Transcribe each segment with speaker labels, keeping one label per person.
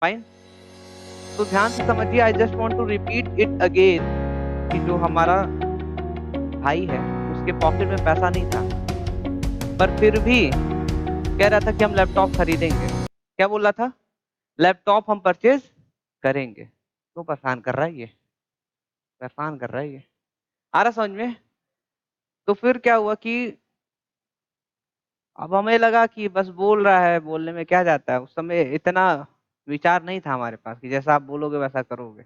Speaker 1: Fine. तो ध्यान से समझिए, I just want to repeat it again कि जो हमारा भाई है उसके पॉकेट में पैसा नहीं था, पर फिर भी कह रहा था कि हम लैपटॉप खरीदेंगे। क्या बोल रहा था? लैपटॉप हम परचेज करेंगे। तो परेशान कर रहा है ये, परेशान कर रहा है ये। आ रहा समझ में? तो फिर क्या हुआ कि अब हमें लगा कि बस बोल रहा है, बोलने में क्या जाता है। उस समय इतना विचार नहीं था हमारे पास कि जैसा आप बोलोगे वैसा करोगे।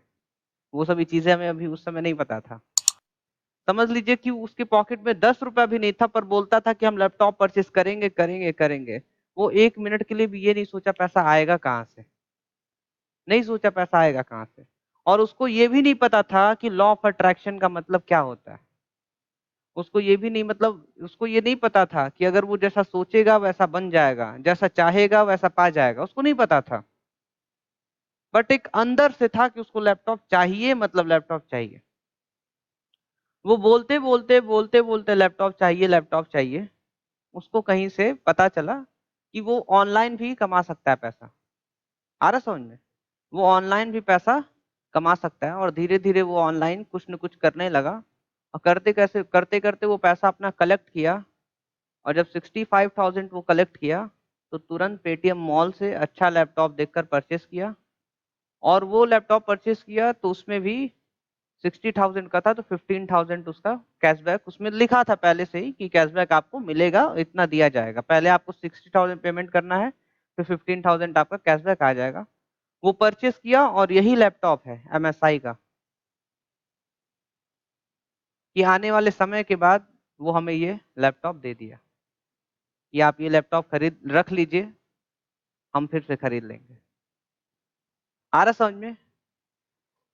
Speaker 1: वो सभी चीजें हमें अभी उस समय नहीं पता था। समझ लीजिए कि उसके पॉकेट में 10 रुपया भी नहीं था, पर बोलता था कि हम लैपटॉप परचेस करेंगे करेंगे करेंगे। वो 1 मिनट के लिए भी ये नहीं सोचा पैसा आएगा कहाँ से, नहीं सोचा पैसा आएगा कहाँ से। और उसको ये भी नहीं पता था कि लॉ ऑफ अट्रैक्शन का मतलब क्या होता है। उसको ये भी नहीं, मतलब उसको ये नहीं पता था कि अगर वो जैसा सोचेगा वैसा बन जाएगा, जैसा चाहेगा वैसा पा जाएगा। उसको नहीं पता था, बट एक अंदर से था कि उसको लैपटॉप चाहिए, मतलब लैपटॉप चाहिए। वो बोलते बोलते बोलते बोलते लैपटॉप चाहिए। उसको कहीं से पता चला कि वो ऑनलाइन भी कमा सकता है पैसा। आ रहा समझ में? वो ऑनलाइन भी पैसा कमा सकता है, और धीरे धीरे वो ऑनलाइन कुछ न कुछ करने लगा। और करते करते वो पैसा अपना कलेक्ट किया। और जब 65,000 वो कलेक्ट किया, तो तुरंत पेटीएम मॉल से अच्छा लैपटॉप देखकर परचेस किया। और वो लैपटॉप परचेस किया तो उसमें भी 60,000 का था, तो 15,000 उसका कैशबैक उसमें लिखा था पहले से ही कि कैशबैक आपको मिलेगा, इतना दिया जाएगा। पहले आपको 60,000 पेमेंट करना है, फिर 15,000 आपका कैशबैक आ जाएगा। वो परचेस किया, और यही लैपटॉप है एमएसआई का, कि आने वाले समय के बाद वो हमें ये लैपटॉप दे दिया कि आप ये लैपटॉप खरीद रख लीजिए, हम फिर से खरीद लेंगे। आ रहा समझ में?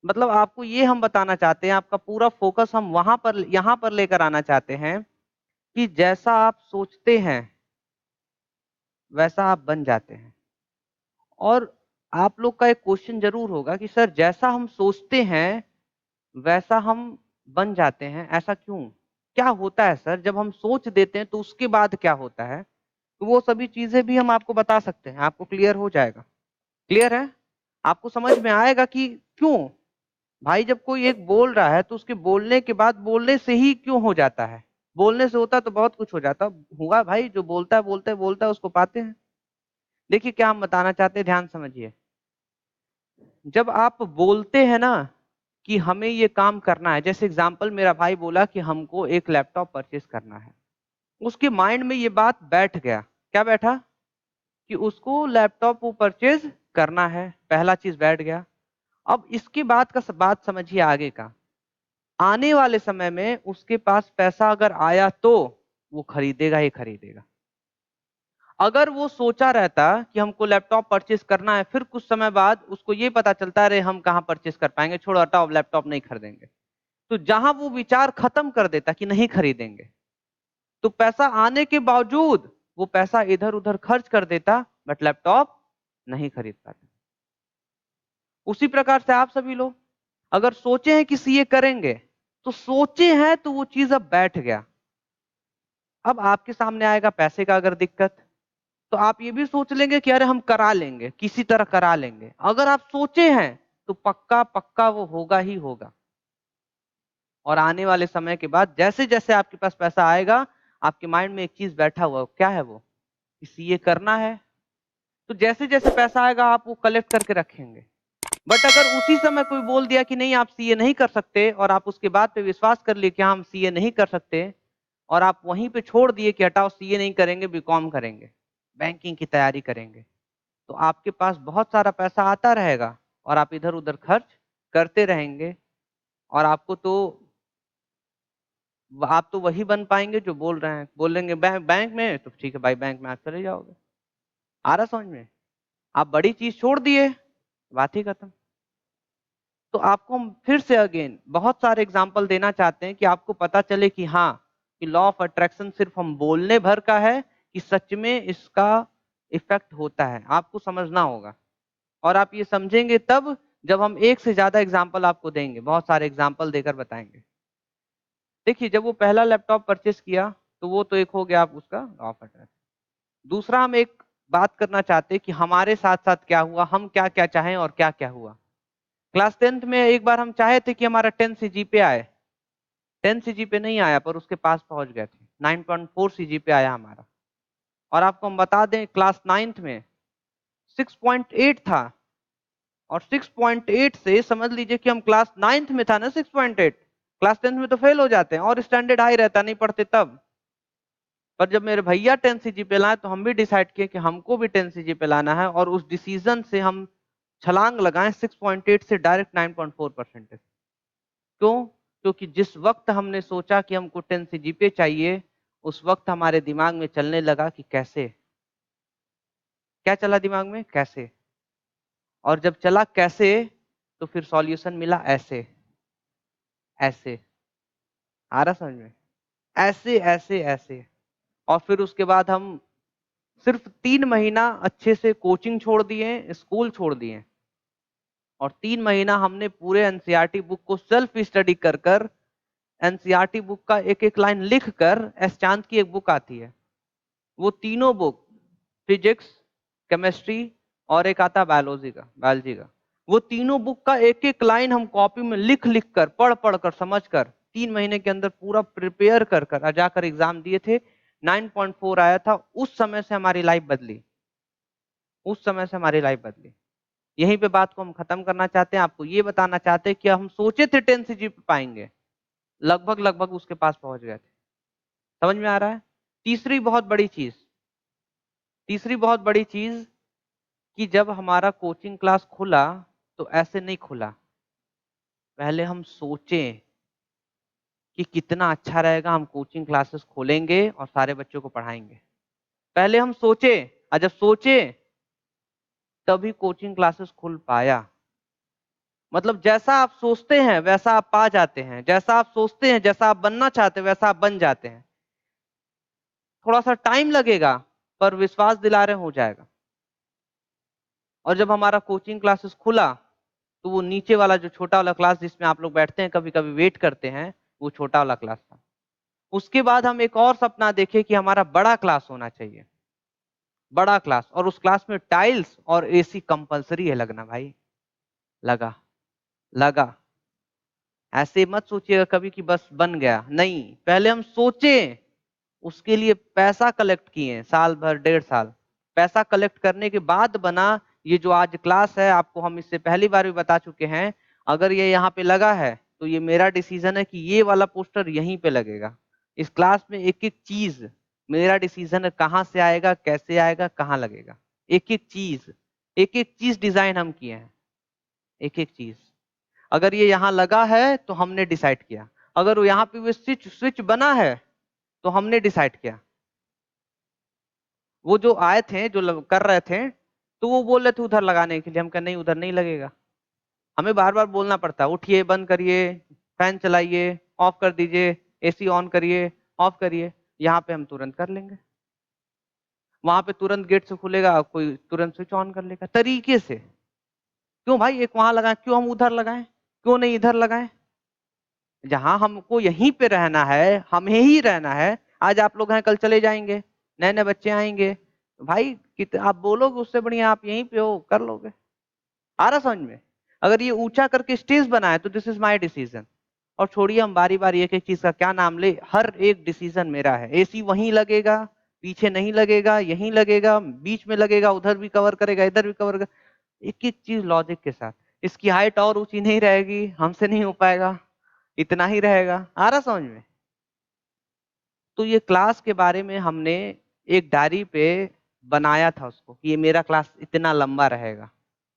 Speaker 1: मतलब आपको ये हम बताना चाहते हैं, आपका पूरा फोकस हम वहां पर यहां पर लेकर आना चाहते हैं कि जैसा आप सोचते हैं वैसा आप बन जाते हैं। और आप लोग का एक क्वेश्चन जरूर होगा कि सर, जैसा हम सोचते हैं वैसा हम बन जाते हैं, ऐसा क्यों? क्या होता है सर जब हम सोच देते हैं तो उसके बाद क्या होता है? तो वो सभी चीजें भी हम आपको बता सकते हैं, आपको क्लियर हो जाएगा। क्लियर है? आपको समझ में आएगा कि क्यों भाई, जब कोई एक बोल रहा है तो उसके बोलने के बाद बोलने से ही क्यों हो जाता है? बोलने से होता तो बहुत कुछ हो जाता। हुआ भाई, जो बोलता है बोलते बोलता है उसको पाते हैं। देखिए क्या हम बताना चाहते हैं, ध्यान समझिए। जब आप बोलते हैं ना कि हमें ये काम करना है, जैसे एग्जांपल मेरा भाई बोला कि हमको एक लैपटॉप परचेस करना है, उसके माइंड में ये बात बैठ गया। क्या बैठा? कि उसको लैपटॉप वो परचेज करना है, पहला चीज बैठ गया। अब इसके बाद का बात समझिए आगे का। आने वाले समय में उसके पास पैसा अगर आया तो वो खरीदेगा ही खरीदेगा। अगर वो सोचा रहता कि हमको लैपटॉप परचेस करना है, फिर कुछ समय बाद उसको ये पता चलता है अरे हम कहाँ परचेस कर पाएंगे, छोड़ो हटाओ, लैपटॉप नहीं खरीदेंगे। तो जहां वो विचार खत्म कर देता कि नहीं खरीदेंगे, तो पैसा आने के बावजूद वो पैसा इधर उधर खर्च कर देता, बट लैपटॉप नहीं खरीद पाता। उसी प्रकार से आप सभी लोग अगर सोचे हैं कि सीए करेंगे, तो सोचे हैं तो वो चीज अब बैठ गया। अब आपके सामने आएगा पैसे का अगर दिक्कत, तो आप ये भी सोच लेंगे कि अरे हम करा लेंगे, किसी तरह करा लेंगे। अगर आप सोचे हैं तो पक्का पक्का वो होगा ही होगा। और आने वाले समय के बाद जैसे जैसे आपके पास पैसा आएगा, आपके माइंड में एक चीज बैठा हुआ, क्या है वो? कि सीए करना है। तो जैसे जैसे पैसा आएगा आप वो कलेक्ट करके रखेंगे। बट अगर उसी समय कोई बोल दिया कि नहीं आप सीए नहीं कर सकते, और आप उसके बाद पे विश्वास कर लिए कि हम सीए नहीं कर सकते, और आप वहीं पे छोड़ दिए कि हटाओ सीए नहीं करेंगे, बीकॉम करेंगे, बैंकिंग की तैयारी करेंगे, तो आपके पास बहुत सारा पैसा आता रहेगा और आप इधर उधर खर्च करते रहेंगे। और आपको तो आप तो वही बन पाएंगे जो बोल रहे हैं, बोलेंगे बैंक में, तो ठीक है भाई बैंक में आप चले जाओगे। आ रहा समझ में? आप बड़ी चीज छोड़ दिए, बात ही खत्म। तो आपको हम फिर से अगेन बहुत सारे एग्जाम्पल देना चाहते हैं कि आपको पता चले कि हाँ, कि लॉ ऑफ अट्रैक्शन सिर्फ हम बोलने भर का है कि सच में इसका इफेक्ट होता है, आपको समझना होगा। और आप ये समझेंगे तब जब हम एक से ज्यादा एग्जाम्पल आपको देंगे, बहुत सारे एग्जाम्पल देकर बताएंगे। देखिए जब वो पहला लैपटॉप परचेस किया, तो वो तो एक हो गया आप उसका लॉ ऑफ अट्रैक्शन। दूसरा हम एक बात करना चाहते कि हमारे साथ साथ क्या हुआ, हम क्या क्या चाहें और क्या क्या हुआ। क्लास 10th में एक बार हम चाहे थे कि हमारा 10 सीजीपीए आए, 10 सीजीपीए नहीं आया पर उसके पास पहुंच गए थे, 9.4 सीजीपीए आया हमारा। और आपको हम बता दें क्लास 9th में 6.8 था, और 6.8 से समझ लीजिए कि हम क्लास 9th में था ना 6.8, क्लास 10th में तो फेल हो जाते हैं और स्टैंडर्ड हाई रहता, नहीं पढ़ते तब। पर जब मेरे भैया 10 सीजीपीए लाए तो हम भी डिसाइड किए कि हमको भी 10 सीजीपीए लाना है, और उस डिसीजन से हम छलांग लगाएं 6.8 से डायरेक्ट 9.4 परसेंटेज। क्यों? क्योंकि जिस वक्त हमने सोचा कि हमको 10 सीजीपीए चाहिए, उस वक्त हमारे दिमाग में चलने लगा कि कैसे, क्या चला दिमाग में, कैसे। और जब चला कैसे, तो फिर सॉल्यूशन मिला ऐसे, ऐसे। आ रहा समझ में? ऐसे ऐसे ऐसे। और फिर उसके बाद हम सिर्फ 3 महीना अच्छे से कोचिंग छोड़ दिए, स्कूल छोड़ दिए, और 3 महीना हमने पूरे एनसीईआरटी बुक को सेल्फ स्टडी कर कर, एनसीईआरटी बुक का एक एक लाइन लिख कर, एस चांद की एक बुक आती है, वो तीनों बुक, फिजिक्स, केमिस्ट्री और एक आता बायोलॉजी का, वो तीनों बुक का एक एक लाइन हम कॉपी में लिख लिख कर, पढ़ पढ़ कर, समझ कर, 3 महीने के अंदर पूरा प्रिपेयर कर कर जाकर एग्जाम दिए थे। 9.4 आया था। उस समय से हमारी लाइफ बदली, उस समय से हमारी लाइफ बदली। यहीं पे बात को हम खत्म करना चाहते हैं। आपको ये बताना चाहते हैं कि हम सोचे थे 10 से जीत पाएंगे, लगभग लगभग उसके पास पहुंच गए थे। समझ में आ रहा है? तीसरी बहुत बड़ी चीज, तीसरी बहुत बड़ी चीज कि जब हमारा कोचिंग क्लास खुला तो ऐसे नहीं खुला। पहले हम सोचें कि कितना अच्छा रहेगा, हम कोचिंग क्लासेस खोलेंगे और सारे बच्चों को पढ़ाएंगे। पहले हम सोचे, और जब सोचे तभी कोचिंग क्लासेस खुल पाया। मतलब जैसा आप सोचते हैं वैसा आप पा जाते हैं, जैसा आप सोचते हैं, जैसा आप बनना चाहते हैं वैसा आप बन जाते हैं। थोड़ा सा टाइम लगेगा पर विश्वास दिला रहे हो जाएगा। और जब हमारा कोचिंग क्लासेस खुला तो वो नीचे वाला जो छोटा वाला क्लास जिसमें आप लोग बैठते हैं कभी कभी वेट करते हैं, वो छोटा वाला क्लास था। उसके बाद हम एक और सपना देखे कि हमारा बड़ा क्लास होना चाहिए, बड़ा क्लास, और उस क्लास में टाइल्स और एसी कंपलसरी है लगना। भाई लगा, लगा। ऐसे मत सोचिएगा कभी कि बस बन गया, नहीं, पहले हम सोचे, उसके लिए पैसा कलेक्ट किए, साल भर 1.5 साल पैसा कलेक्ट करने के बाद बना ये जो आज क्लास है। आपको हम इससे पहली बार भी बता चुके हैं, अगर ये यहाँ पे लगा है तो ये मेरा डिसीजन है कि ये वाला पोस्टर यहीं पे लगेगा। इस क्लास में एक एक चीज मेरा डिसीजन है, कहाँ से आएगा, कैसे आएगा, कहाँ लगेगा, एक एक चीज, एक एक चीज डिजाइन हम किए हैं, एक एक चीज। अगर ये यहाँ लगा है तो हमने डिसाइड किया, अगर वो यहाँ पे वो स्विच स्विच बना है तो हमने डिसाइड किया। वो जो आए थे जो कर रहे थे तो वो बोल रहे थे उधर लगाने के लिए, हम कहा नहीं उधर नहीं लगेगा। हमें बार बार बोलना पड़ता है, उठिए, बंद करिए, फैन चलाइए, ऑफ कर दीजिए, एसी ऑन करिए, ऑफ करिए। यहाँ पे हम तुरंत कर लेंगे, वहां पे तुरंत गेट से खुलेगा, कोई तुरंत स्विच ऑन कर लेगा तरीके से। क्यों भाई एक वहां लगाए, क्यों हम उधर लगाएं, क्यों नहीं इधर लगाएं? जहां हमको यहीं पे रहना है, हमें ही रहना है। आज आप लोग हैं, कल चले जाएंगे, नए नए बच्चे आएंगे, भाई आप बोलोगे उससे बढ़िया आप यहीं पे हो, कर लोगे। आ रहा समझ में? अगर ये ऊंचा करके स्टेज बना है तो दिस इज माय डिसीजन। और छोड़िए हम बारी बारी एक एक चीज का क्या नाम ले, हर एक डिसीजन मेरा है। एसी वहीं लगेगा, पीछे नहीं लगेगा, यहीं लगेगा, बीच में लगेगा, उधर भी कवर करेगा, इधर भी कवर करेगा, एक एक चीज लॉजिक के साथ। इसकी हाइट और ऊंची नहीं रहेगी, हमसे नहीं हो पाएगा, इतना ही रहेगा। आ रहा समझ में? तो ये क्लास के बारे में हमने एक डायरी पे बनाया था उसको कि ये मेरा क्लास इतना लंबा रहेगा,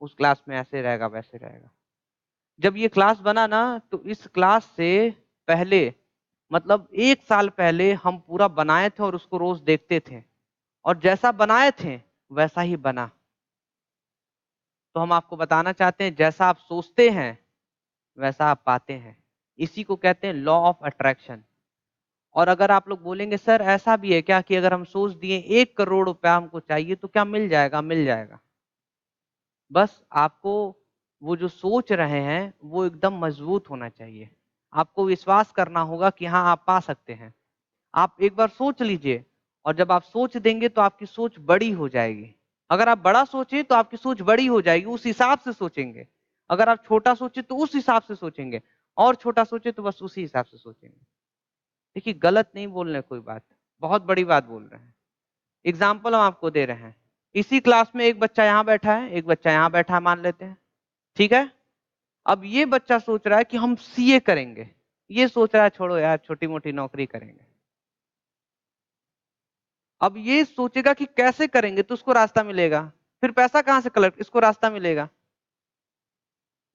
Speaker 1: उस क्लास में ऐसे रहेगा, वैसे रहेगा। जब ये क्लास बना ना तो इस क्लास से पहले, मतलब 1 साल पहले हम पूरा बनाए थे और उसको रोज देखते थे, और जैसा बनाए थे वैसा ही बना। तो हम आपको बताना चाहते हैं, जैसा आप सोचते हैं वैसा आप पाते हैं। इसी को कहते हैं लॉ ऑफ अट्रैक्शन। और अगर आप लोग बोलेंगे सर ऐसा भी है क्या कि अगर हम सोच दिए 1 करोड़ रुपया हमको चाहिए तो क्या मिल जाएगा? मिल जाएगा। बस आपको वो जो सोच रहे हैं वो एकदम मजबूत होना चाहिए। आपको विश्वास करना होगा कि हाँ आप पा सकते हैं। आप एक बार सोच लीजिए, और जब आप सोच देंगे तो आपकी सोच बड़ी हो जाएगी। अगर आप बड़ा सोचे तो आपकी सोच बड़ी हो जाएगी, उस हिसाब से सोचेंगे। अगर आप छोटा सोचे तो उस हिसाब से सोचेंगे, और छोटा सोचे तो बस उसी हिसाब से सोचेंगे। देखिए गलत नहीं बोल रहे कोई बात, बहुत बड़ी बात बोल रहे हैं। एग्जाम्पल हम आपको दे रहे हैं। इसी क्लास में एक बच्चा यहाँ बैठा है, एक बच्चा यहाँ बैठा है, मान लेते हैं, ठीक है। अब ये बच्चा सोच रहा है कि हम सीए करेंगे, ये सोच रहा है छोड़ो यार छोटी मोटी नौकरी करेंगे। अब ये सोचेगा कि कैसे करेंगे तो उसको रास्ता मिलेगा, फिर पैसा कहां से कलेक्ट, इसको रास्ता मिलेगा।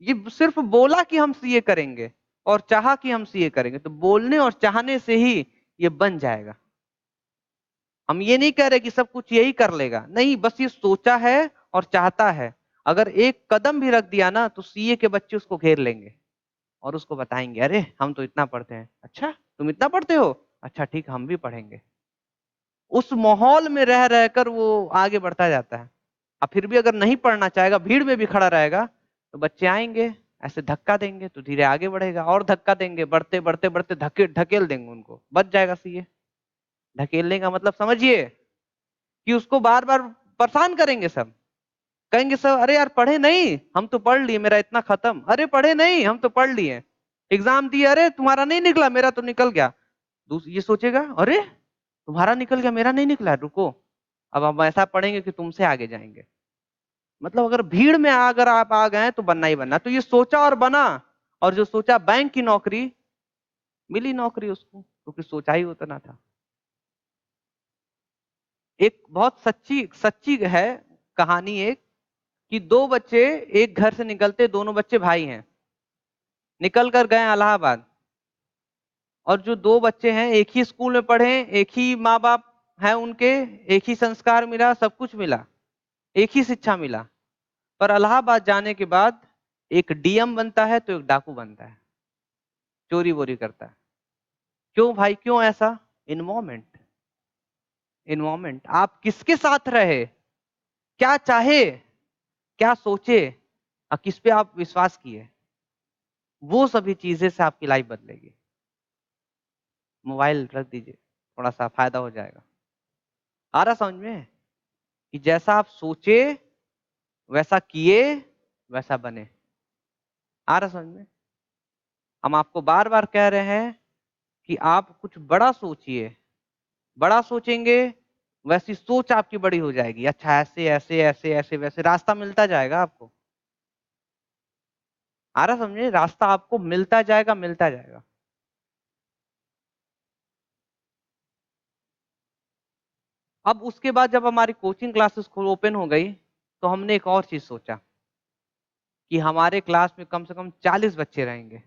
Speaker 1: ये सिर्फ बोला कि हम सीए करेंगे और चाहा कि हम सीए करेंगे, तो बोलने और चाहने से ही ये बन जाएगा। हम ये नहीं कह रहे कि सब कुछ यही कर लेगा, नहीं, बस ये सोचा है और चाहता है। अगर एक कदम भी रख दिया ना तो सीए के बच्चे उसको घेर लेंगे और उसको बताएंगे, अरे हम तो इतना पढ़ते हैं, अच्छा तुम इतना पढ़ते हो, अच्छा ठीक हम भी पढ़ेंगे। उस माहौल में रह रहकर वो आगे बढ़ता जाता है। अब फिर भी अगर नहीं पढ़ना चाहेगा, भीड़ में भी खड़ा रहेगा, तो बच्चे आएंगे ऐसे धक्का देंगे तो धीरे आगे बढ़ेगा, और धक्का देंगे, बढ़ते बढ़ते बढ़ते ढकेल देंगे उनको, बच जाएगा सीए। ढकेलने का मतलब समझिए कि उसको बार बार परेशान करेंगे सब। कहेंगे सब, अरे यार पढ़े नहीं, हम तो पढ़ लिए, मेरा इतना खत्म, अरे पढ़े नहीं, हम तो पढ़ लिए, एग्जाम दिए, अरे तुम्हारा नहीं निकला, मेरा तो निकल गया। ये सोचेगा, अरे तुम्हारा निकल गया मेरा नहीं निकला, रुको अब हम ऐसा पढ़ेंगे कि तुमसे आगे जाएंगे। मतलब अगर भीड़ में अगर आप आ गए तो बनना ही बनना। तो ये सोचा और बना, और जो सोचा बैंक की नौकरी, मिली नौकरी उसको, क्योंकि सोचा ही उतना था। एक बहुत सच्ची सच्ची है कहानी एक, कि दो बच्चे एक घर से निकलते, दोनों बच्चे भाई हैं, निकल कर गए इलाहाबाद। और जो दो बच्चे हैं एक ही स्कूल में पढ़े, एक ही माँ बाप है उनके, एक ही संस्कार मिला, सब कुछ मिला, एक ही शिक्षा मिला, पर इलाहाबाद जाने के बाद एक डीएम बनता है तो एक डाकू बनता है, चोरी वोरी करता है। क्यों भाई, क्यों ऐसा? इन्वॉल्वमेंट। इन्वॉल्वमेंट, आप किसके साथ रहे, क्या चाहे, क्या सोचे और किस पे आप विश्वास किए, वो सभी चीजें से आपकी लाइफ बदलेगी। मोबाइल रख दीजिए, थोड़ा सा फायदा हो जाएगा। आ रहा समझ में कि जैसा आप सोचे वैसा किए वैसा बने? आ रहा समझ में? हम आपको बार बार कह रहे हैं कि आप कुछ बड़ा सोचिए, बड़ा सोचेंगे वैसी सोच आपकी बड़ी हो जाएगी। अच्छा ऐसे ऐसे ऐसे ऐसे वैसे रास्ता मिलता जाएगा आपको। आ रहा समझे? रास्ता आपको मिलता जाएगा, मिलता जाएगा। अब उसके बाद जब हमारी कोचिंग क्लासेस ओपन हो गई तो हमने एक और चीज सोचा कि हमारे क्लास में कम से कम 40 बच्चे रहेंगे,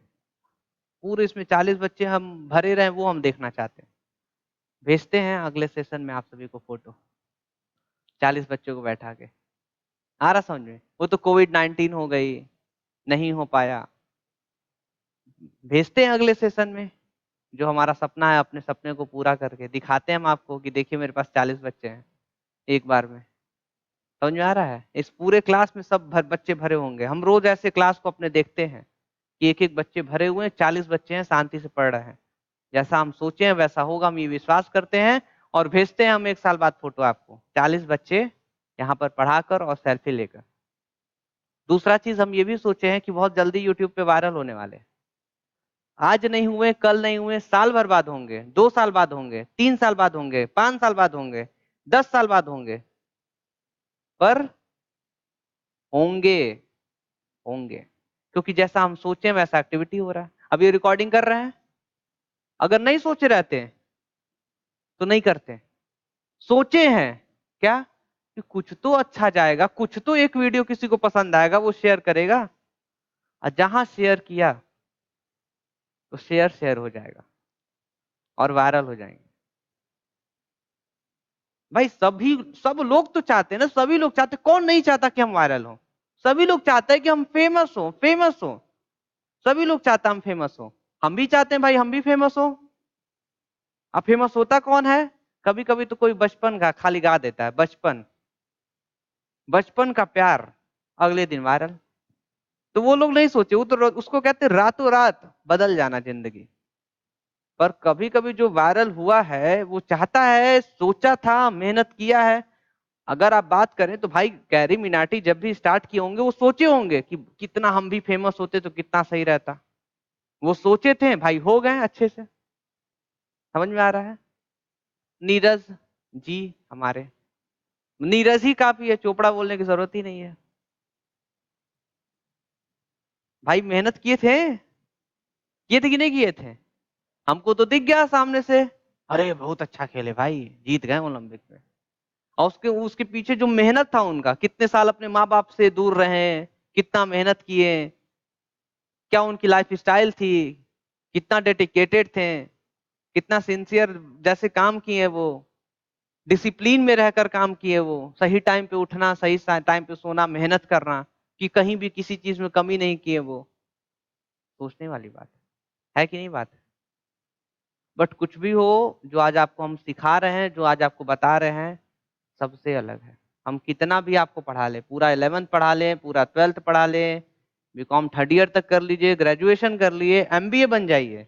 Speaker 1: पूरे इसमें 40 बच्चे हम भरे रहे, वो हम देखना चाहते हैं। भेजते हैं अगले सेशन में आप सभी को फोटो, 40 बच्चों को बैठा के। आ रहा समझ में? वो तो कोविड-19 हो गई, नहीं हो पाया। भेजते हैं अगले सेशन में, जो हमारा सपना है अपने सपने को पूरा करके दिखाते हैं हम आपको कि देखिए मेरे पास 40 बच्चे हैं एक बार में। समझ में आ रहा है? इस पूरे क्लास में सब बच्चे भरे होंगे। हम रोज ऐसे क्लास को अपने देखते हैं कि एक एक बच्चे भरे हुए हैं, 40 बच्चे हैं, शांति से पढ़ रहे हैं। जैसा हम सोचे हैं वैसा होगा, हम ये विश्वास करते हैं। और भेजते हैं हम 1 साल बाद फोटो आपको, 40 बच्चे यहाँ पर पढ़ाकर और सेल्फी लेकर। दूसरा चीज हम ये भी सोचे हैं कि बहुत जल्दी यूट्यूब पे वायरल होने वाले हैं। आज नहीं हुए, कल नहीं हुए, साल भर बाद होंगे, 2 साल बाद होंगे, 3 साल बाद होंगे, 5 साल बाद होंगे, 10 साल बाद होंगे, पर होंगे। होंगे क्योंकि जैसा हम सोचे वैसा एक्टिविटी हो रहा है। अब ये रिकॉर्डिंग कर रहे हैं, अगर नहीं सोचे रहते तो नहीं करते। सोचे हैं क्या कि कुछ तो अच्छा जाएगा, कुछ तो एक वीडियो किसी को पसंद आएगा, वो शेयर करेगा, और जहां शेयर किया तो शेयर शेयर हो जाएगा और वायरल हो जाएंगे। भाई सभी, सब लोग तो चाहते हैं ना, सभी लोग चाहते, कौन नहीं चाहता कि हम वायरल हो? सभी लोग चाहते हैं कि हम फेमस हो, फेमस हो। सभी लोग चाहते हैं हम फेमस हो। हम भी चाहते हैं भाई हम भी फेमस हो। अब फेमस होता कौन है? कभी कभी तो कोई बचपन का खाली गा देता है, बचपन, बचपन का प्यार, अगले दिन वायरल। तो वो लोग नहीं सोचे, वो तो उसको कहते हैं रातों रात बदल जाना जिंदगी। पर कभी कभी जो वायरल हुआ है वो चाहता है, सोचा था, मेहनत किया है, अगर आप बात करें तो भाई गैरी मिनाटी जब भी स्टार्ट किए होंगे वो सोचे होंगे कि कितना हम भी फेमस होते तो कितना सही रहता। वो सोचे थे भाई, हो गए अच्छे से। समझ में आ रहा है? नीरज जी हमारे, नीरज ही काफी है, चोपड़ा बोलने की जरूरत ही नहीं है। भाई मेहनत किए थे कि नहीं किए थे? हमको तो दिख गया सामने से, अरे बहुत अच्छा खेले भाई, जीत गए ओलंपिक में। और उसके उसके पीछे जो मेहनत था उनका, कितने साल अपने माँ बाप से दूर रहे, कितना मेहनत किए, क्या उनकी लाइफ स्टाइल थी, कितना डेडिकेटेड थे, कितना सिंसियर जैसे काम किए वो, डिसिप्लिन में रहकर काम किए वो, सही टाइम पे उठना, सही टाइम पे सोना, मेहनत करना, कि कहीं भी किसी चीज में कमी नहीं किए वो। सोचने वाली बात है कि नहीं बात? बट कुछ भी हो, जो आज आपको हम सिखा रहे हैं, जो आज आपको बता रहे हैं, सबसे अलग है। हम कितना भी आपको पढ़ा ले, पूरा 11th पढ़ा लें, पूरा 12th पढ़ा लें, बीकॉम 3rd ईयर तक कर लीजिए, ग्रेजुएशन कर लिए, एमबीए बन जाइए,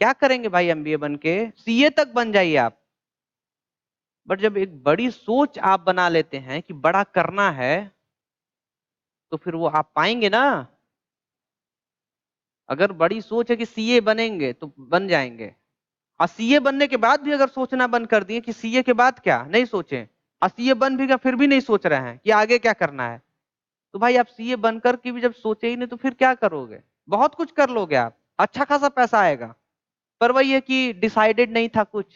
Speaker 1: क्या करेंगे भाई एमबीए बन के? सीए तक बन जाइए आप। बट जब एक बड़ी सोच आप बना लेते हैं कि बड़ा करना है, तो फिर वो आप पाएंगे ना। अगर बड़ी सोच है कि सीए बनेंगे तो बन जाएंगे, और सीए बनने के बाद भी अगर सोचना बंद कर दिए कि सीए के बाद क्या, नहीं सोचे, और सीए बन भी गया फिर भी नहीं सोच रहे हैं कि आगे क्या करना है, तो भाई आप सीए बनकर के भी जब सोचे ही नहीं तो फिर क्या करोगे? बहुत कुछ कर लोगे आप, अच्छा खासा पैसा आएगा, पर वही है कि डिसाइडेड नहीं था कुछ,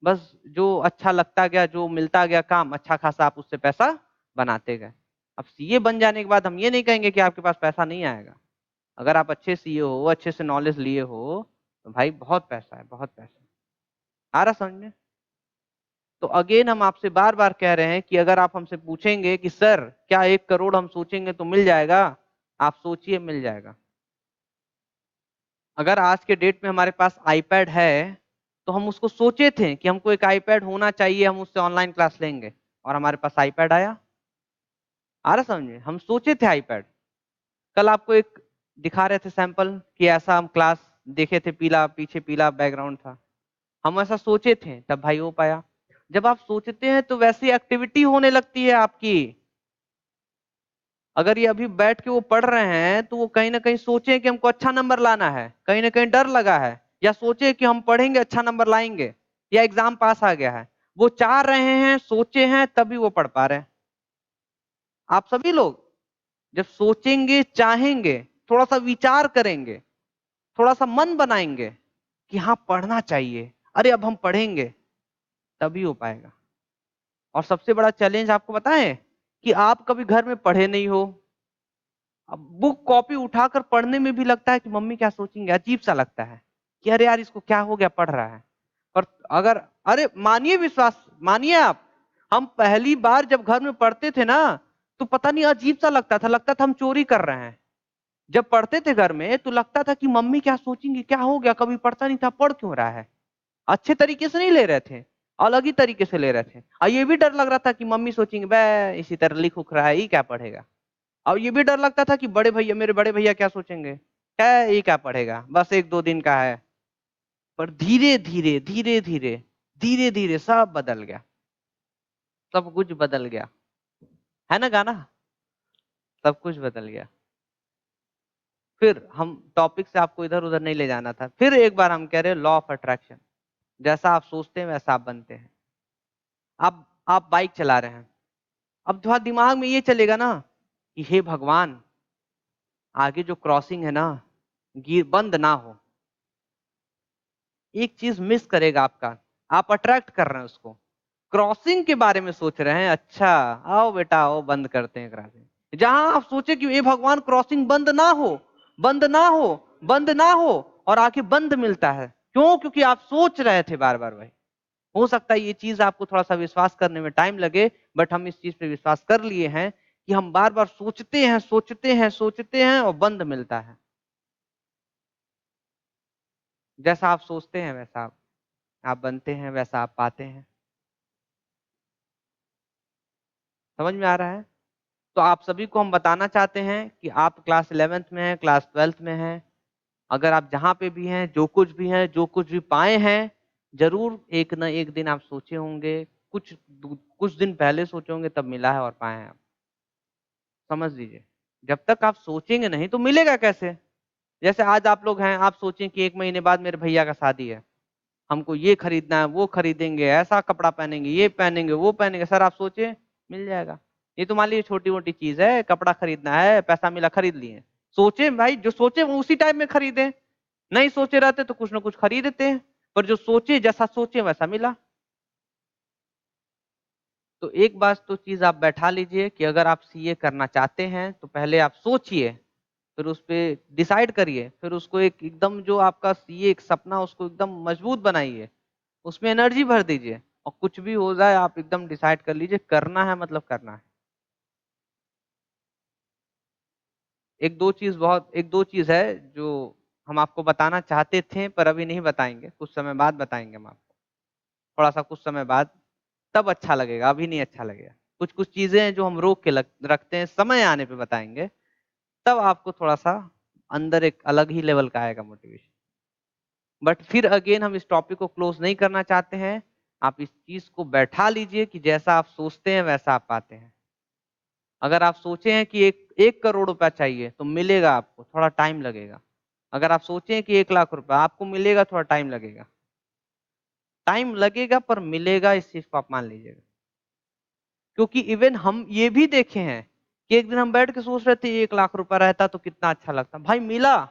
Speaker 1: बस जो अच्छा लगता गया, जो मिलता गया काम अच्छा खासा, आप उससे पैसा बनाते गए। अब सीए बन जाने के बाद हम ये नहीं कहेंगे कि आपके पास पैसा नहीं आएगा। अगर आप अच्छे सीए हो, अच्छे से नॉलेज लिए हो, तो भाई बहुत पैसा है, बहुत पैसा है। आ रहा समझ में? तो अगेन हम आपसे बार बार कह रहे हैं कि अगर आप हमसे पूछेंगे कि सर क्या 1 करोड़ हम सोचेंगे तो मिल जाएगा, आप सोचिए, मिल जाएगा। अगर आज के डेट में हमारे पास आईपैड है, तो हम उसको सोचे थे कि हमको एक आईपैड होना चाहिए, हम उससे ऑनलाइन क्लास लेंगे, और हमारे पास आईपैड आया। आ रहा समझे? हम सोचे थे आईपैड। कल आपको एक दिखा रहे थे सैंपल कि ऐसा हम क्लास देखे थे, पीला पीछे पीला बैकग्राउंड था, हम ऐसा सोचे थे तब भाई हो पाया। जब आप सोचते हैं तो वैसी एक्टिविटी होने लगती है आपकी। अगर ये अभी बैठ के वो पढ़ रहे हैं तो वो कहीं ना कहीं सोचे कि हमको अच्छा नंबर लाना है, कहीं ना कहीं डर लगा है, या सोचे कि हम पढ़ेंगे अच्छा नंबर लाएंगे, या एग्जाम पास आ गया है, वो चाह रहे हैं, सोचे हैं, तभी वो पढ़ पा रहे हैं। आप सभी लोग जब सोचेंगे, चाहेंगे, थोड़ा सा विचार करेंगे, थोड़ा सा मन बनाएंगे कि हाँ पढ़ना चाहिए, अरे अब हम पढ़ेंगे, तभी हो पाएगा। और सबसे बड़ा चैलेंज आपको बताएं कि आप कभी घर में पढ़े नहीं हो, अब बुक कॉपी उठाकर पढ़ने में भी लगता है कि मम्मी क्या सोचेंगे, अजीब सा लगता है कि अरे यार इसको क्या हो गया पढ़ रहा है। पर अगर, अरे मानिए, विश्वास मानिए आप, हम पहली बार जब घर में पढ़ते थे ना, तो पता नहीं अजीब सा लगता था हम चोरी कर रहे हैं। जब पढ़ते थे घर में तो लगता था कि मम्मी क्या सोचेंगी, क्या हो गया, कभी पढ़ता नहीं था, पढ़ क्यों रहा है। अच्छे तरीके से नहीं ले रहे थे, अलग ही तरीके से ले रहे थे, और ये भी डर लग रहा था कि मम्मी सोचेंगे बे इसी तरह लिख उख रहा है, ये क्या पढ़ेगा। और ये भी डर लगता था कि बड़े भैया, मेरे बड़े भैया क्या सोचेंगे, क्या ये क्या पढ़ेगा, बस 1-2 दिन का है। पर धीरे धीरे धीरे धीरे धीरे धीरे सब बदल गया, सब कुछ बदल गया, है ना गाना, सब कुछ बदल गया। फिर हम टॉपिक से आपको इधर उधर नहीं ले जाना था, फिर एक बार हम कह रहे हैं लॉ ऑफ अट्रैक्शन, जैसा आप सोचते हैं वैसा आप बनते हैं। आप बाइक चला रहे हैं, अब थोड़ा दिमाग में ये चलेगा ना कि हे भगवान, आगे जो क्रॉसिंग है ना, गिर बंद ना हो। एक चीज मिस करेगा आपका, आप अट्रैक्ट कर रहे हैं उसको, क्रॉसिंग के बारे में सोच रहे हैं, अच्छा आओ बेटा आओ बंद करते हैं क्रॉसिंग, जहां आप सोचे कि ये भगवान क्रॉसिंग बंद ना हो, बंद ना हो, बंद ना हो, और आके बंद मिलता है, क्यों? क्योंकि आप सोच रहे थे बार बार भाई। हो सकता है ये चीज आपको थोड़ा सा विश्वास करने में टाइम लगे, बट हम इस चीज पे विश्वास कर लिए हैं कि हम बार बार सोचते हैं, सोचते हैं, सोचते हैं, और बंद मिलता है। जैसा आप सोचते हैं वैसा आप बनते हैं, वैसा आप पाते हैं। समझ में आ रहा है? तो आप सभी को हम बताना चाहते हैं कि आप क्लास 11th में हैं, क्लास 12th में हैं, अगर आप जहां पे भी हैं, जो कुछ भी हैं, जो कुछ भी पाए हैं, जरूर एक न एक दिन आप सोचे होंगे कुछ कुछ दिन पहले सोचे होंगे तब मिला है और पाए हैं आप। समझ लीजिए, जब तक आप सोचेंगे नहीं तो मिलेगा कैसे। जैसे आज आप लोग हैं, आप सोचें कि 1 महीने बाद मेरे भैया का शादी है, हमको ये खरीदना है, वो खरीदेंगे, ऐसा कपड़ा पहनेंगे, ये पहनेंगे, वो पहनेंगे, सर आप सोचे मिल जाएगा। ये तो मान लीजिए छोटी मोटी चीज है, कपड़ा खरीदना है, पैसा मिला खरीद लिए। सोचे भाई, जो सोचे वो उसी टाइम में खरीदे, नहीं सोचे रहते तो कुछ ना कुछ खरीदते हैं, पर जो सोचे जैसा सोचे वैसा मिला। तो एक बात तो चीज आप बैठा लीजिए कि अगर आप सीए करना चाहते हैं तो पहले आप सोचिए, फिर उस पे डिसाइड करिए, फिर उसको एक एकदम जो आपका सीए एक सपना उसको एकदम मजबूत बनाइए, उसमें एनर्जी भर दीजिए, और कुछ भी हो जाए आप एकदम डिसाइड कर लीजिए करना है मतलब करना है। एक दो चीज है जो हम आपको बताना चाहते थे पर अभी नहीं बताएंगे, कुछ समय बाद बताएंगे हम आपको, थोड़ा सा कुछ समय बाद, तब अच्छा लगेगा, अभी नहीं अच्छा लगेगा। कुछ कुछ चीजें हैं जो हम रोक के रखते हैं, समय आने पे बताएंगे, तब आपको थोड़ा सा अंदर एक अलग ही लेवल का आएगा मोटिवेशन। बट फिर अगेन हम इस टॉपिक को क्लोज नहीं करना चाहते हैं। आप इस चीज को बैठा लीजिए कि जैसा आप सोचते हैं वैसा आप पाते हैं। अगर आप सोचे हैं कि 1 करोड़ रुपया चाहिए तो मिलेगा, आपको थोड़ा टाइम लगेगा। अगर आप सोचे कि 1 लाख रुपया आपको मिलेगा, थोड़ा टाइम लगेगा। टाइम लगेगा पर मिलेगा, इस चीज को आप मान लीजिएगा। क्योंकि इवन हम ये भी देखे हैं कि एक दिन हम बैठ के सोच रहे थे 1 लाख रुपया रहता तो कितना अच्छा लगता, भाई मिला,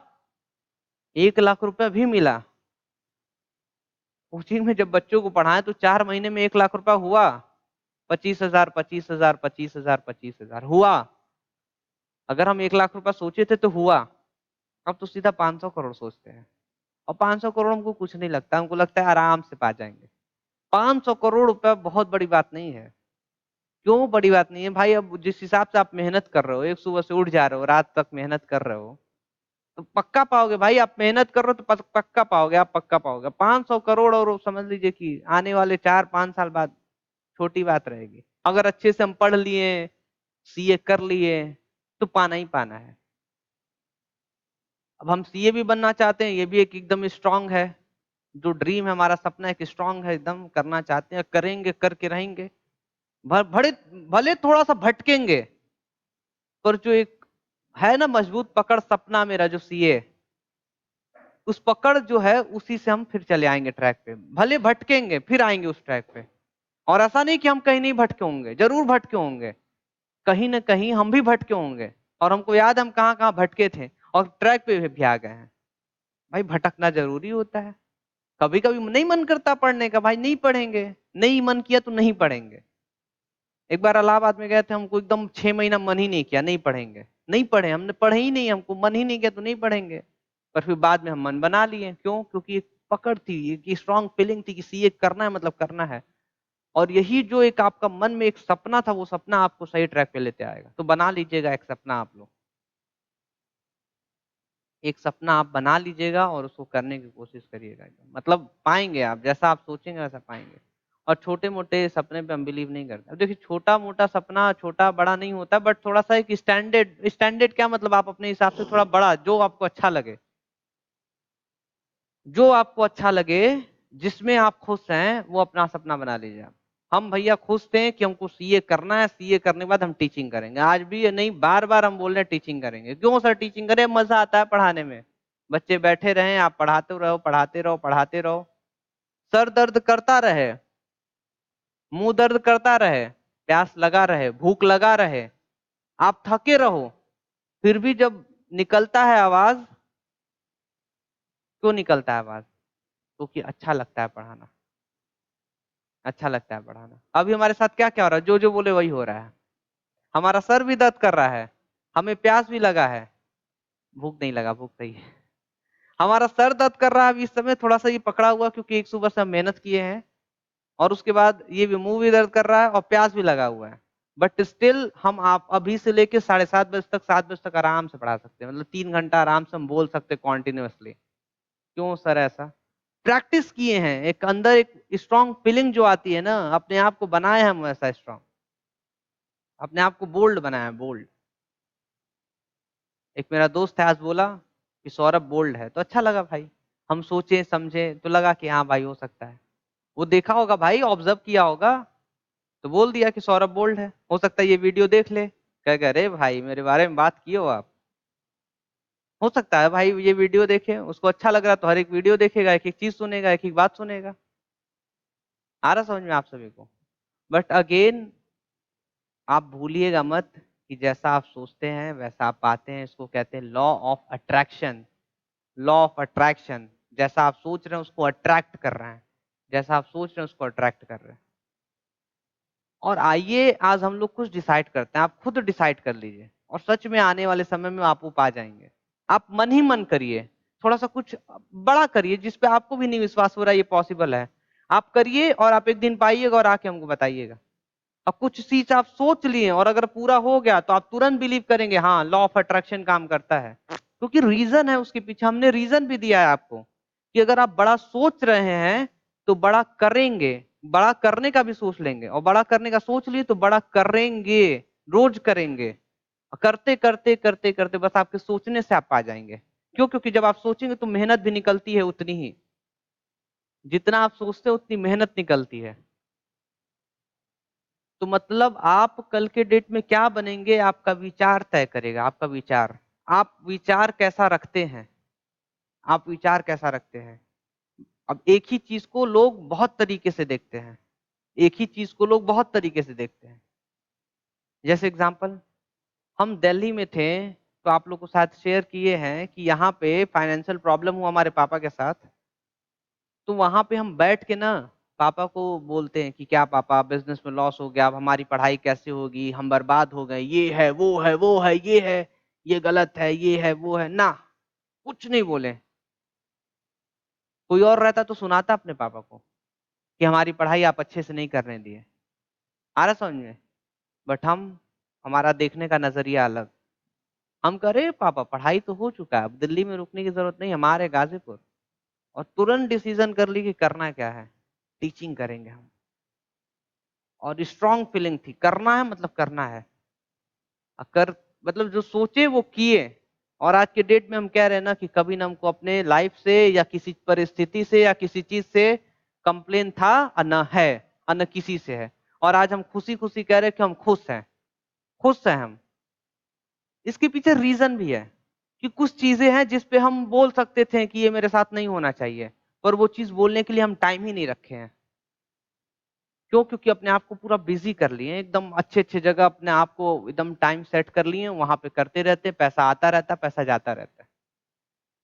Speaker 1: 1 लाख रुपया भी मिला। कोचिंग में जब बच्चों को पढ़ाए तो 4 महीने में 1 लाख रुपया हुआ, 25,000 25,000 25,000 25,000 हुआ। अगर हम 1 लाख रुपया सोचे थे तो हुआ। अब तो सीधा 500 करोड़ सोचते हैं, और 500 करोड़ हमको कुछ नहीं लगता, हमको लगता है आराम से पा जाएंगे। 500 करोड़ रुपया बहुत बड़ी बात नहीं है। क्यों बड़ी बात नहीं है भाई? अब जिस हिसाब से आप मेहनत कर रहे हो, एक सुबह से उठ जा रहे हो, रात तक मेहनत कर रहे हो, तो पक्का पाओगे भाई। आप मेहनत कर रहे हो तो पक्का पाओगे, आप पक्का पाओगे। 500 करोड़ और समझ लीजिए कि आने वाले 4-5 साल बाद छोटी बात रहेगी। अगर अच्छे से हम पढ़ लिए, सीए कर लिए, तो पाना ही पाना है। अब हम सीए भी बनना चाहते हैं, ये भी एक एकदम स्ट्रांग है, जो ड्रीम है हमारा, सपना एक स्ट्रांग है, एकदम करना चाहते हैं, करेंगे, करके रहेंगे। भले भले थोड़ा सा भटकेंगे, पर जो एक है ना मजबूत पकड़, सपना मेरा जो सीए, उस पकड़ जो है उसी से हम फिर चले आएंगे ट्रैक पे। भले भटकेंगे फिर आएंगे उस ट्रैक पे। और ऐसा नहीं कि हम कहीं नहीं भटके होंगे, जरूर भटके होंगे, कहीं ना कहीं हम भी भटके होंगे, और हमको याद है हम कहाँ कहाँ भटके थे, और ट्रैक पे भी आ गए हैं। भाई भटकना जरूरी होता है। कभी कभी नहीं मन करता पढ़ने का, भाई नहीं पढ़ेंगे, नहीं मन किया तो नहीं पढ़ेंगे। एक बार इलाहाबाद में गए थे, हमको एकदम 6 महीना मन ही नहीं किया, नहीं पढ़ेंगे, नहीं पढ़े, हमने पढ़े ही नहीं, हमको मन ही नहीं किया तो नहीं पढ़ेंगे। पर फिर बाद में हम मन बना लिए, क्यों? क्योंकि एक पकड़ थी, एक स्ट्रांग फीलिंग थी कि सीए करना है मतलब करना है। और यही जो एक आपका मन में एक सपना था, वो सपना आपको सही ट्रैक पे लेते आएगा। तो बना लीजिएगा एक सपना आप लोग, एक सपना आप बना लीजिएगा और उसको करने की कोशिश करिएगा, मतलब पाएंगे आप, जैसा आप सोचेंगे वैसा पाएंगे। और छोटे मोटे सपने पे हम बिलीव नहीं करते। अब देखिए, छोटा मोटा सपना छोटा बड़ा नहीं होता, बट थोड़ा सा एक स्टैंडर्ड, स्टैंडर्ड क्या मतलब, आप अपने हिसाब से थोड़ा बड़ा, जो आपको अच्छा लगे, जो आपको अच्छा लगे, जिसमें आप खुश हैं, वो अपना सपना बना लीजिए आप। हम भैया खुश थे कि हमको सीए करना है, सीए करने के बाद हम टीचिंग करेंगे। आज भी ये नहीं, बार बार हम बोल रहे हैं टीचिंग करेंगे। क्यों सर टीचिंग करें? मजा आता है पढ़ाने में, बच्चे बैठे रहे, आप पढ़ाते रहो, पढ़ाते रहो, पढ़ाते रहो। सर दर्द करता रहे, मुंह दर्द करता रहे, प्यास लगा रहे, भूख लगा रहे, आप थके रहो, फिर भी जब निकलता है आवाज, क्यों निकलता है आवाज? क्योंकि अच्छा लगता है पढ़ाना, अच्छा लगता है पढ़ाना। अभी हमारे साथ क्या क्या हो रहा है, जो जो बोले वही हो रहा है। हमारा सर भी दर्द कर रहा है, हमें प्यास भी लगा है, भूख नहीं लगा, भूख सही है। हमारा सर दर्द कर रहा है अभी इस समय, थोड़ा सा ये पकड़ा हुआ, क्योंकि एक सुबह से हम मेहनत किए हैं, और उसके बाद ये भी मुंह भी दर्द कर रहा है और प्यास भी लगा हुआ है। बट स्टिल हम आप अभी से लेके 7:30 बजे तक, 7 बजे तक आराम से पढ़ा सकते हैं, मतलब 3 घंटा आराम से हम बोल सकते हैं कॉन्टिन्यूअसली। क्यों सर ऐसा? प्रैक्टिस किए हैं, एक अंदर एक स्ट्रांग फीलिंग जो आती है ना, अपने आप को बनाए हम वैसा स्ट्रांग, अपने आप को बोल्ड बनाया, बोल्ड। एक मेरा दोस्त है, आज बोला कि सौरभ बोल्ड है, तो अच्छा लगा भाई। हम सोचे समझे तो लगा कि हाँ भाई हो सकता है। वो देखा होगा भाई, ऑब्जर्व किया होगा, तो बोल दिया कि सौरभ बोल्ड है। हो सकता है ये वीडियो देख ले, कहेगा अरे भाई मेरे बारे में बात किए हो आप। हो सकता है भाई ये वीडियो देखे, उसको अच्छा लग रहा तो हर एक वीडियो देखेगा, एक एक चीज सुनेगा, एक एक बात सुनेगा। आ रहा समझ में आप सभी को? बट अगेन आप भूलिएगा मत कि जैसा आप सोचते हैं वैसा आप पाते हैं। इसको कहते हैं law of attraction. Law of attraction, जैसा आप सोच रहे हैं उसको अट्रैक्ट कर रहे हैं, जैसा आप सोच रहे हैं उसको अट्रैक्ट कर रहे हैं। और आइए आज हम लोग कुछ डिसाइड करते हैं, आप खुद डिसाइड कर लीजिए और सच में आने वाले समय में आप वो पा जाएंगे। आप मन ही मन करिए, थोड़ा सा कुछ बड़ा करिए जिस पे आपको भी नहीं विश्वास हो रहा है ये पॉसिबल है। आप करिए और आप एक दिन पाइएगा और आके हमको बताइएगा। अब कुछ चीज आप सोच लिए और अगर पूरा हो गया तो आप तुरंत बिलीव करेंगे हाँ लॉ ऑफ अट्रैक्शन काम करता है, क्योंकि रीजन है उसके पीछे। हमने रीजन भी दिया है आपको कि अगर आप बड़ा सोच रहे हैं तो बड़ा करेंगे, बड़ा करने का भी सोच लेंगे, और बड़ा करने का सोच लिए तो बड़ा करेंगे, रोज करेंगे। करते करते करते करते बस आपके सोचने से आप पा जाएंगे। क्यों? क्योंकि जब आप सोचेंगे तो मेहनत भी निकलती है उतनी ही, जितना आप सोचते हो उतनी मेहनत निकलती है। तो मतलब आप कल के डेट में क्या बनेंगे आपका विचार तय करेगा। आपका विचार, आप विचार कैसा रखते हैं, आप विचार कैसा रखते हैं। अब एक ही चीज को लोग बहुत तरीके से देखते हैं, एक ही चीज को लोग बहुत तरीके से देखते हैं। जैसे एग्जांपल, हम दिल्ली में थे तो आप लोग को साथ शेयर किए हैं कि यहाँ पे फाइनेंशियल प्रॉब्लम हुआ हमारे पापा के साथ। तो वहां पे हम बैठ के ना पापा को बोलते हैं कि क्या पापा बिजनेस में लॉस हो गया, अब हमारी पढ़ाई कैसे होगी, हम बर्बाद हो गए, ये है वो है वो है ये है, ये गलत है ये है वो है ना। कुछ नहीं बोले। कोई और रहता तो सुनाता अपने पापा को कि हमारी पढ़ाई आप अच्छे से नहीं करने दिए। आ रहा समझ में? बट हम, हमारा देखने का नजरिया अलग। हम कह रहे पापा पढ़ाई तो हो चुका है, अब दिल्ली में रुकने की जरूरत नहीं, हमारे गाजीपुर। और तुरंत डिसीजन कर ली कि करना क्या है, टीचिंग करेंगे हम। और स्ट्रांग फीलिंग थी करना है, मतलब करना है। कर मतलब जो सोचे वो किए। और आज के डेट में हम कह रहे हैं ना कि कभी ना हमको अपने लाइफ से या किसी परिस्थिति से या किसी चीज से कंप्लेन था और न है और न किसी से है। और आज हम खुशी खुशी कह रहे हैं कि हम खुश हैं, खुश हैं हम। इसके पीछे रीजन भी है कि कुछ चीजें हैं जिस पे हम बोल सकते थे कि ये मेरे साथ नहीं होना चाहिए, पर वो चीज बोलने के लिए हम टाइम ही नहीं रखे हैं। क्यों? क्योंकि अपने आप को पूरा बिजी कर लिए, एकदम अच्छे अच्छे जगह अपने आप को एकदम टाइम सेट कर लिए, वहां पे करते रहते, पैसा आता रहता पैसा जाता रहता है।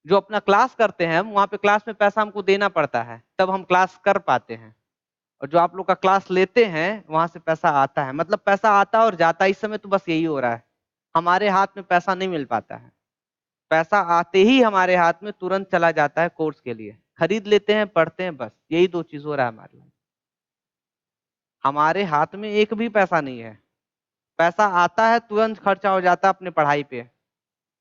Speaker 1: जो अपना क्लास करते हैं हम, वहां पे क्लास में पैसा हमको देना पड़ता है तब हम क्लास कर पाते हैं। और जो आप लोग का क्लास लेते हैं वहां से पैसा आता है, मतलब पैसा आता और जाता। इस समय तो बस यही हो रहा है, हमारे हाथ में पैसा नहीं मिल पाता है। पैसा आते ही हमारे हाथ में तुरंत चला जाता है कोर्स के लिए, खरीद लेते हैं, पढ़ते हैं, बस यही दो चीज हो रहा है हमारे लिए। हमारे हाथ में एक भी पैसा नहीं है। पैसा आता है तुरंत खर्चा हो जाता है अपने पढ़ाई पे।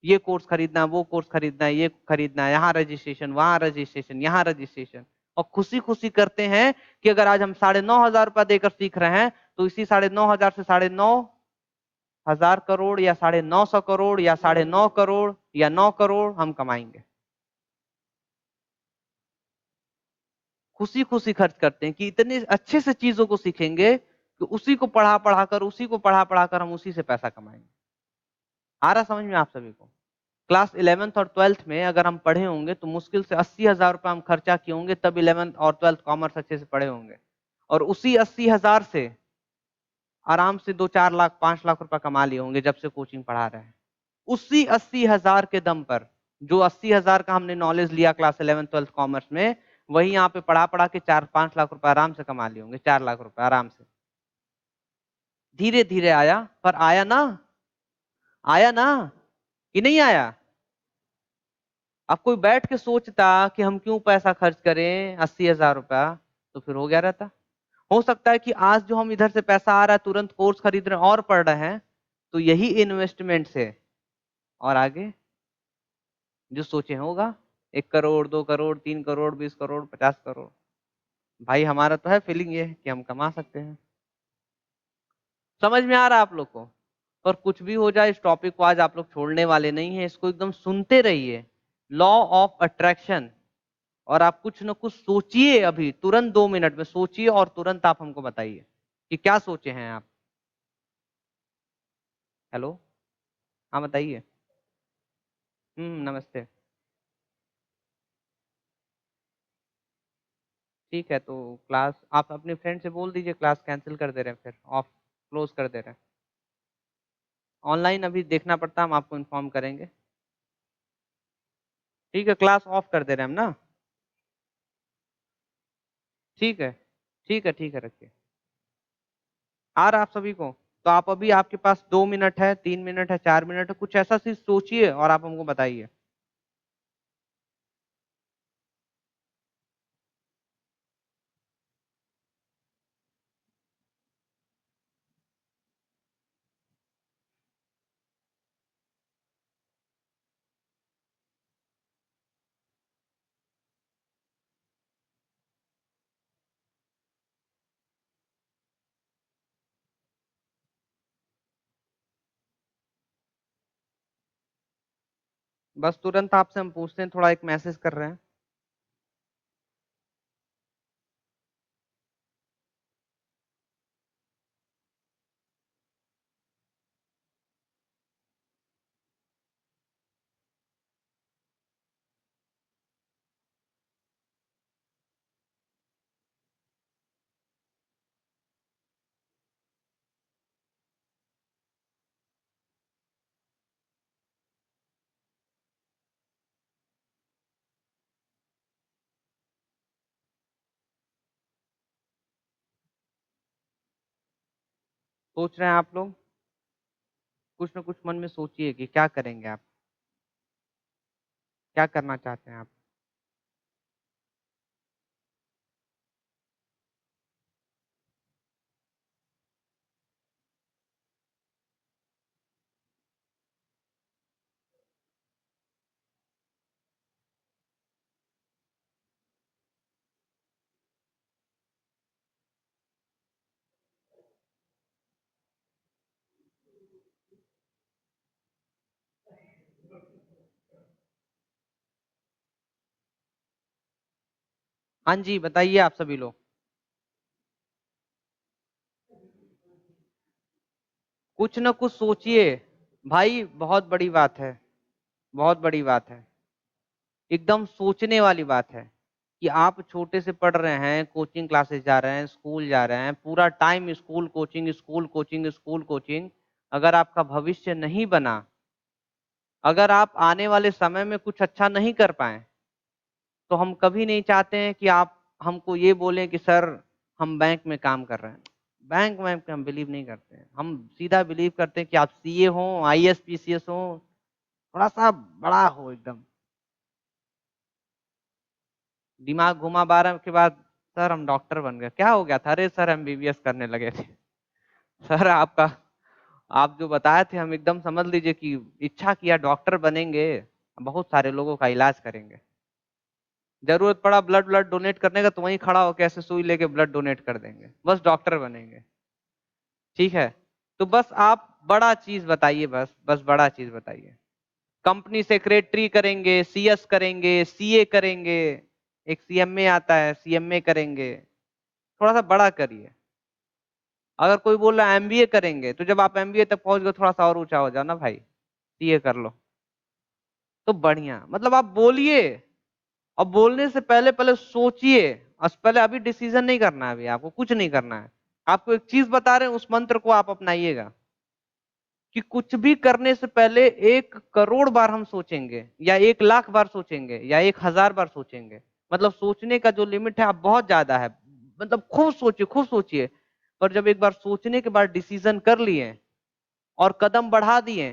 Speaker 1: ये कोर्स खरीदना है, वो कोर्स खरीदना है, ये खरीदना है, यहाँ रजिस्ट्रेशन, वहां रजिस्ट्रेशन, यहाँ रजिस्ट्रेशन। और खुशी खुशी करते हैं कि अगर आज हम 9,500 रुपया देकर सीख रहे हैं तो इसी 9,500 से 9,900 करोड़ या 950 करोड़ या 9.5 करोड़ या 9 करोड़ हम कमाएंगे। खुशी खुशी खर्च करते हैं कि इतने अच्छे से चीजों को सीखेंगे कि उसी को पढ़ा पढ़ा कर, उसी को पढ़ा पढ़ा कर हम उसी से पैसा कमाएंगे। आ रहा समझ में आप सभी को? क्लास 11th और 12th में अगर हम पढ़े होंगे तो मुश्किल से 80,000 रुपये हम खर्चा किए होंगे, तब 11th और 12th कॉमर्स अच्छे से पढ़े होंगे। और उसी 80,000 से आराम से 2-4 लाख 5 लाख रुपए कमा लिए होंगे जब से कोचिंग पढ़ा रहे हैं। उसी 80,000 के दम पर, जो 80,000 का हमने नॉलेज लिया क्लास 11th 12th कॉमर्स में, वही यहाँ पे पढ़ा पढ़ा के 4-5 लाख रुपए आराम से कमा लिए होंगे, 4 लाख रुपए आराम से। धीरे धीरे आया, पर आया ना, आया ना कि नहीं आया? अब कोई बैठ के सोचता कि हम क्यों पैसा खर्च करें 80,000 रुपया, तो फिर हो गया रहता। हो सकता है कि आज जो हम इधर से पैसा आ रहा है तुरंत कोर्स खरीद रहे हैं और पढ़ रहे हैं, तो यही इन्वेस्टमेंट से और आगे जो सोचे होगा 1 करोड़ 2 करोड़ 3 करोड़ 20 करोड़ 50 करोड़। भाई हमारा तो है फीलिंग ये कि हम कमा सकते हैं। समझ में आ रहा है आप लोग को? पर कुछ भी हो जाए इस टॉपिक को आज आप लोग छोड़ने वाले नहीं है, इसको एकदम सुनते रहिए। Law of attraction. और आप कुछ न कुछ सोचिए, अभी तुरंत 2 मिनट में सोचिए और तुरंत आप हमको बताइए। कि क्या सोचे हैं आप? हेलो, हाँ बताइए। नमस्ते। ठीक है, तो क्लास आप अपने फ्रेंड से बोल दीजिए, क्लास कैंसिल कर दे रहे हैं, फिर ऑफ क्लोज कर दे रहे हैं। ऑनलाइन अभी देखना पड़ता है, हम आपको इन्फॉर्म करेंगे। ठीक है, क्लास ऑफ कर दे रहे हैं हम ना। ठीक है, ठीक है, ठीक है, रखिए। आ रहा आप सभी को? तो आप अभी, आपके पास 2 मिनट है, 3 मिनट है, 4 मिनट है, कुछ ऐसा चीज सोचिए और आप हमको बताइए। बस तुरंत आपसे हम पूछते हैं, थोड़ा एक मैसेज कर रहे हैं। सोच रहे हैं आप लोग? कुछ ना कुछ मन में सोचिए कि क्या करेंगे आप, क्या करना चाहते हैं आप। हाँ जी, बताइए आप सभी लोग। कुछ ना कुछ सोचिए भाई, बहुत बड़ी बात है, बहुत बड़ी बात है, एकदम सोचने वाली बात है। कि आप छोटे से पढ़ रहे हैं, कोचिंग क्लासेस जा रहे हैं, स्कूल जा रहे हैं, पूरा time school coaching, school coaching, school coaching. अगर आपका भविष्य नहीं बना, अगर आप आने वाले समय में कुछ अच्छा नहीं कर पाए, तो हम कभी नहीं चाहते हैं कि आप हमको ये बोलें कि सर हम बैंक में काम कर रहे हैं। बैंक में हम बिलीव नहीं करते हैं, हम सीधा बिलीव करते हैं कि आप सीए हो, आईएएस पीसीएस हो, थोड़ा सा बड़ा हो एकदम। दिमाग घुमा 12 के बाद, सर हम डॉक्टर बन गए, क्या हो गया था? अरे सर एमबीबीएस करने लगे थे। सर आपका, आप जो बताए थे हम एकदम समझ लीजिए कि इच्छा किया डॉक्टर बनेंगे, बहुत सारे लोगों का इलाज करेंगे। जरूरत पड़ा ब्लड ब्लड डोनेट करने का, तो वहीं खड़ा होकर ऐसे सुई लेके ब्लड डोनेट कर देंगे, बस डॉक्टर बनेंगे। ठीक है, तो बस आप बड़ा चीज बताइए, बस बस बड़ा चीज बताइए। कंपनी सेक्रेटरी करेंगे, सीएस करेंगे, सीए करेंगे, एक सीएमए आता है, सीएमए करेंगे, थोड़ा सा बड़ा करिए। अगर कोई बोल रहा है एमबीए करेंगे, तो जब आप एमबीए तक पहुंच गए, थोड़ा सा और ऊंचा हो जाओ ना भाई, सीए कर लो। तो बढ़िया, मतलब आप बोलिए, और बोलने से पहले पहले सोचिए। पहले अभी डिसीजन नहीं करना है, अभी आपको कुछ नहीं करना है। आपको एक चीज बता रहे हैं, उस मंत्र को आप अपनाइएगा कि कुछ भी करने से पहले 1 करोड़ बार हम सोचेंगे, या 1 लाख बार सोचेंगे, या 1000 बार सोचेंगे। मतलब सोचने का जो लिमिट है आप बहुत ज्यादा है, मतलब खूब सोचिए, खूब सोचिए। पर जब एक बार सोचने के बाद डिसीजन कर लिए और कदम बढ़ा दिए,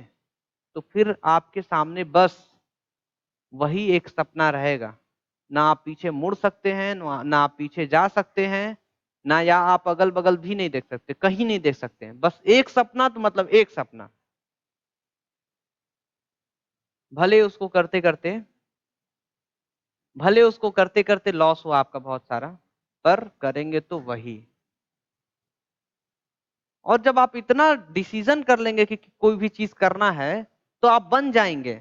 Speaker 1: तो फिर आपके सामने बस वही एक सपना रहेगा। ना आप पीछे मुड़ सकते हैं, ना आप पीछे जा सकते हैं, ना या आप अगल बगल भी नहीं देख सकते, कहीं नहीं देख सकते हैं, बस एक सपना, तो मतलब एक सपना। भले उसको करते करते, भले उसको करते करते लॉस हो आपका बहुत सारा, पर करेंगे तो वही। और जब आप इतना डिसीजन कर लेंगे कि कोई भी चीज करना है, तो आप बन जाएंगे।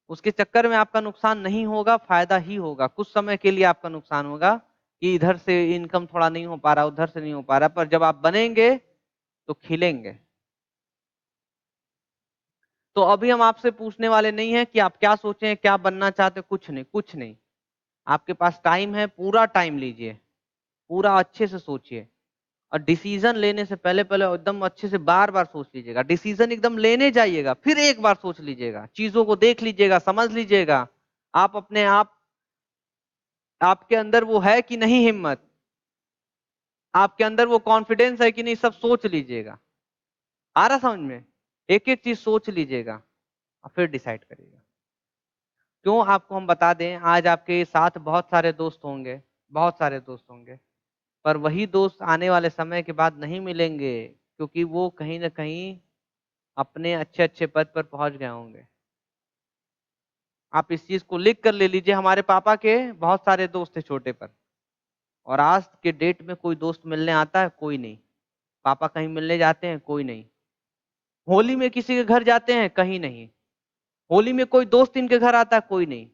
Speaker 1: उसके चक्कर में आपका नुकसान नहीं होगा, फायदा ही होगा। कुछ समय के लिए आपका नुकसान होगा कि इधर से इनकम थोड़ा नहीं हो पा रहा, उधर से नहीं हो पा रहा, पर जब आप बनेंगे तो खिलेंगे। तो अभी हम आपसे पूछने वाले नहीं है कि आप क्या सोचे हैं, क्या बनना चाहते हैं, कुछ नहीं, कुछ नहीं। आपके पास टाइम है, पूरा टाइम लीजिए, पूरा अच्छे से सोचिए। और डिसीजन लेने से पहले पहले एकदम अच्छे से बार बार सोच लीजिएगा। डिसीजन एकदम लेने जाइएगा, फिर एक बार सोच लीजिएगा, चीजों को देख लीजिएगा, समझ लीजिएगा। आप अपने आप, आपके अंदर वो है कि नहीं हिम्मत, आपके अंदर वो कॉन्फिडेंस है कि नहीं, सब सोच लीजिएगा। आ रहा समझ में? एक एक चीज सोच लीजिएगा और फिर डिसाइड करिएगा। क्यों आपको हम बता दें, आज आपके साथ बहुत सारे दोस्त होंगे, बहुत सारे दोस्त होंगे, पर वही दोस्त आने वाले समय के बाद नहीं मिलेंगे, क्योंकि वो कहीं ना कहीं अपने अच्छे अच्छे पद पर पहुंच गए होंगे। आप इस चीज को लिख कर ले लीजिए। हमारे पापा के बहुत सारे दोस्त थे छोटे पर, और आज के डेट में कोई दोस्त मिलने आता है? कोई नहीं। पापा कहीं मिलने जाते हैं? कोई नहीं। होली में किसी के घर जाते हैं? कहीं नहीं। होली में कोई दोस्त इनके घर आता है? कोई नहीं।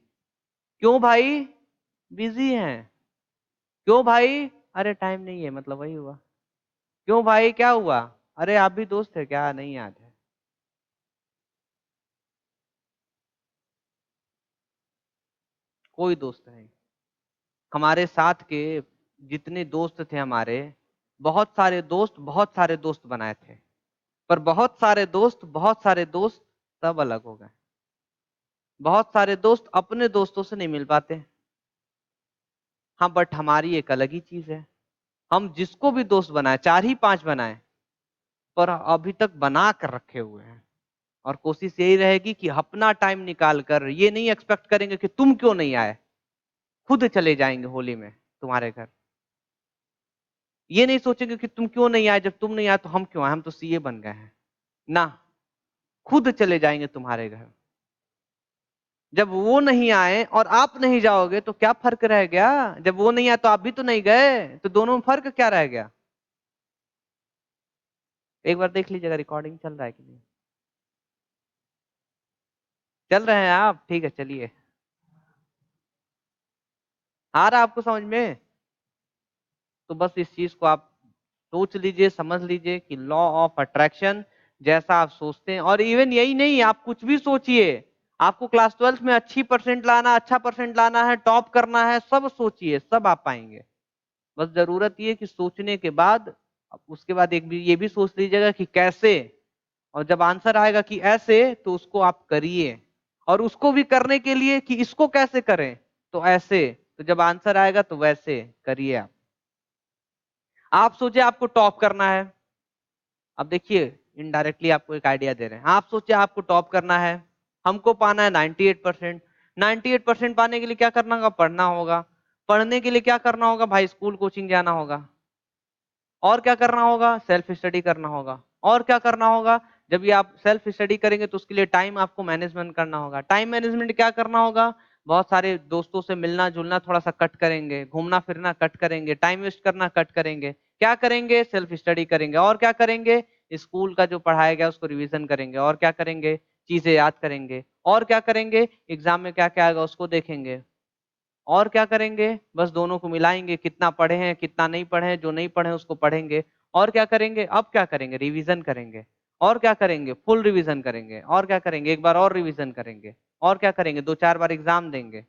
Speaker 1: क्यों भाई? बिजी हैं। क्यों भाई? अरे टाइम नहीं है, मतलब वही हुआ। क्यों भाई, क्या हुआ? अरे आप भी दोस्त है क्या? नहीं याद है। कोई दोस्त नहीं। हमारे साथ के जितने दोस्त थे हमारे, बहुत सारे दोस्त बनाए थे, पर बहुत सारे दोस्त सब अलग हो गए। बहुत सारे दोस्त अपने दोस्तों से नहीं मिल पाते। हाँ, बट हमारी एक अलग ही चीज है। हम जिसको भी दोस्त बनाए, 4 ही 5 बनाए, पर अभी तक बना कर रखे हुए हैं। और कोशिश यही रहेगी कि अपना टाइम निकाल कर, ये नहीं एक्सपेक्ट करेंगे कि तुम क्यों नहीं आए, खुद चले जाएंगे होली में तुम्हारे घर। ये नहीं सोचेंगे कि तुम क्यों नहीं आए, जब तुम नहीं आए तो हम क्यों आए, हम तो सीए बन गए हैं। ना, खुद चले जाएंगे तुम्हारे घर। जब वो नहीं आए और आप नहीं जाओगे तो क्या फर्क रह गया? जब वो नहीं आए तो आप भी तो नहीं गए, तो दोनों में फर्क क्या रह गया? एक बार देख लीजिएगा, रिकॉर्डिंग चल रहा है कि नहीं। चल रहे हैं आप? ठीक है, चलिए। आ रहा आपको समझ में? तो बस इस चीज को आप सोच लीजिए, समझ लीजिए कि लॉ ऑफ अट्रैक्शन, जैसा आप सोचते हैं, और इवन यही नहीं, आप कुछ भी सोचिए। आपको क्लास 12 में अच्छी परसेंट लाना, अच्छा परसेंट लाना है, टॉप करना है, सब सोचिए, सब आप पाएंगे। बस जरूरत ये कि सोचने के बाद, अब उसके बाद एक भी ये भी सोच लीजिएगा कि कैसे। और जब आंसर आएगा कि ऐसे, तो उसको आप करिए। और उसको भी करने के लिए कि इसको कैसे करें, तो ऐसे। तो जब आंसर आएगा तो वैसे करिए आप सोचे आपको टॉप करना है। अब देखिए, इनडायरेक्टली आपको एक आइडिया दे रहे हैं। आप सोचे आपको टॉप करना है, हमको पाना है 98%। 98% पाने के लिए क्या करना होगा? पढ़ना होगा। पढ़ने के लिए क्या करना होगा भाई? स्कूल कोचिंग जाना होगा। और क्या करना होगा? सेल्फ स्टडी करना होगा। और क्या करना होगा? जब ये आप सेल्फ स्टडी करेंगे तो उसके लिए टाइम आपको मैनेजमेंट करना होगा। टाइम मैनेजमेंट क्या करना होगा? बहुत सारे दोस्तों से मिलना जुलना थोड़ा सा कट करेंगे, घूमना फिरना कट करेंगे, टाइम वेस्ट करना कट करेंगे। क्या करेंगे? सेल्फ स्टडी करेंगे। और क्या करेंगे? स्कूल का जो पढ़ाया गया उसको रिवीजन करेंगे। और क्या करेंगे? चीजें याद करेंगे। और क्या करेंगे? एग्जाम में क्या क्या आएगा उसको देखेंगे। और क्या करेंगे? बस दोनों को मिलाएंगे, कितना पढ़े हैं कितना नहीं पढ़े हैं, जो नहीं पढ़े हैं उसको पढ़ेंगे। और क्या करेंगे? अब क्या करेंगे? रिवीजन करेंगे। और क्या करेंगे? फुल रिवीजन करेंगे। और क्या करेंगे? एक बार और रिवीजन करेंगे। और क्या करेंगे? 2 4 बार एग्जाम देंगे।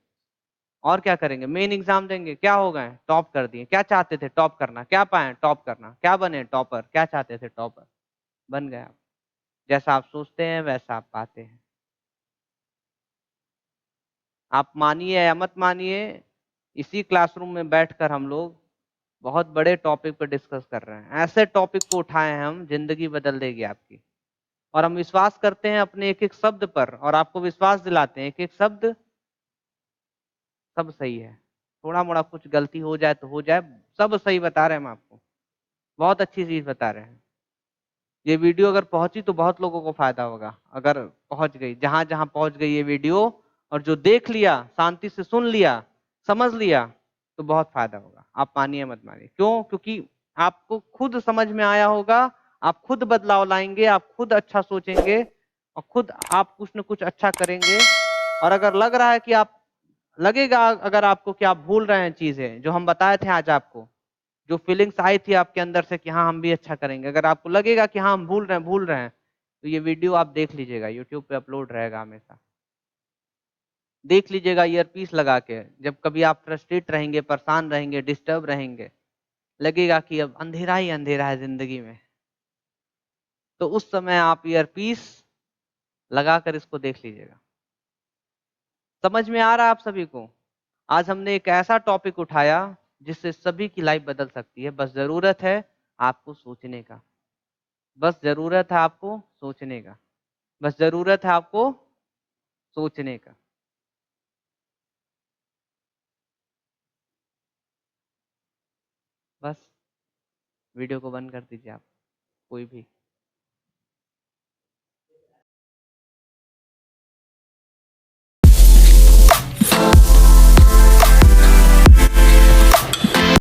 Speaker 1: और क्या करेंगे? मेन एग्जाम देंगे। क्या हो गए? टॉप कर दिए। क्या चाहते थे? टॉप करना। क्या पाए? टॉप करना। क्या बने? टॉपर। क्या चाहते थे? टॉपर। बन गए आप। जैसा आप सोचते हैं वैसा आप पाते हैं। आप मानिए या मत मानिए, इसी क्लासरूम में बैठकर हम लोग बहुत बड़े टॉपिक पर डिस्कस कर रहे हैं। ऐसे टॉपिक को उठाए हैं हम, जिंदगी बदल देगी आपकी। और हम विश्वास करते हैं अपने एक एक शब्द पर, और आपको विश्वास दिलाते हैं एक एक शब्द सब सही है। थोड़ा मोड़ा कुछ गलती हो जाए तो हो जाए, सब सही बता रहे हैं हम आपको। बहुत अच्छी चीज बता रहे हैं। ये वीडियो अगर पहुंची तो बहुत लोगों को फायदा होगा। अगर पहुंच गई, जहां जहां पहुंच गई ये वीडियो, और जो देख लिया, शांति से सुन लिया, समझ लिया, तो बहुत फायदा होगा। आप मानिए मत मानिए, क्यों? क्योंकि आपको खुद समझ में आया होगा, आप खुद बदलाव लाएंगे, आप खुद अच्छा सोचेंगे, और खुद आप कुछ न कुछ अच्छा करेंगे। और अगर लग रहा है कि आप लगेगा अगर आपको कि आप भूल रहे हैं चीजें जो हम बताए थे आज आपको, जो फीलिंग्स आई थी आपके अंदर से कि हाँ हम भी अच्छा करेंगे, अगर आपको लगेगा कि हाँ हम भूल रहे हैं, तो ये वीडियो आप देख लीजिएगा, यूट्यूब पे अपलोड रहेगा हमेशा, देख लीजिएगा ईयरपीस लगा के। जब कभी आप फ्रस्ट्रेट रहेंगे, परेशान रहेंगे, डिस्टर्ब रहेंगे, लगेगा कि अब अंधेरा ही अंधेरा है जिंदगी में, तो उस समय आप ईयरपीस लगाकर इसको देख लीजिएगा। समझ में आ रहा है आप सभी को? आज हमने एक ऐसा टॉपिक उठाया जिससे सभी की लाइफ बदल सकती है, बस जरूरत है आपको सोचने का, बस जरूरत है आपको सोचने का, बस जरूरत है आपको सोचने का। बस वीडियो को बंद कर दीजिए आप, कोई भी।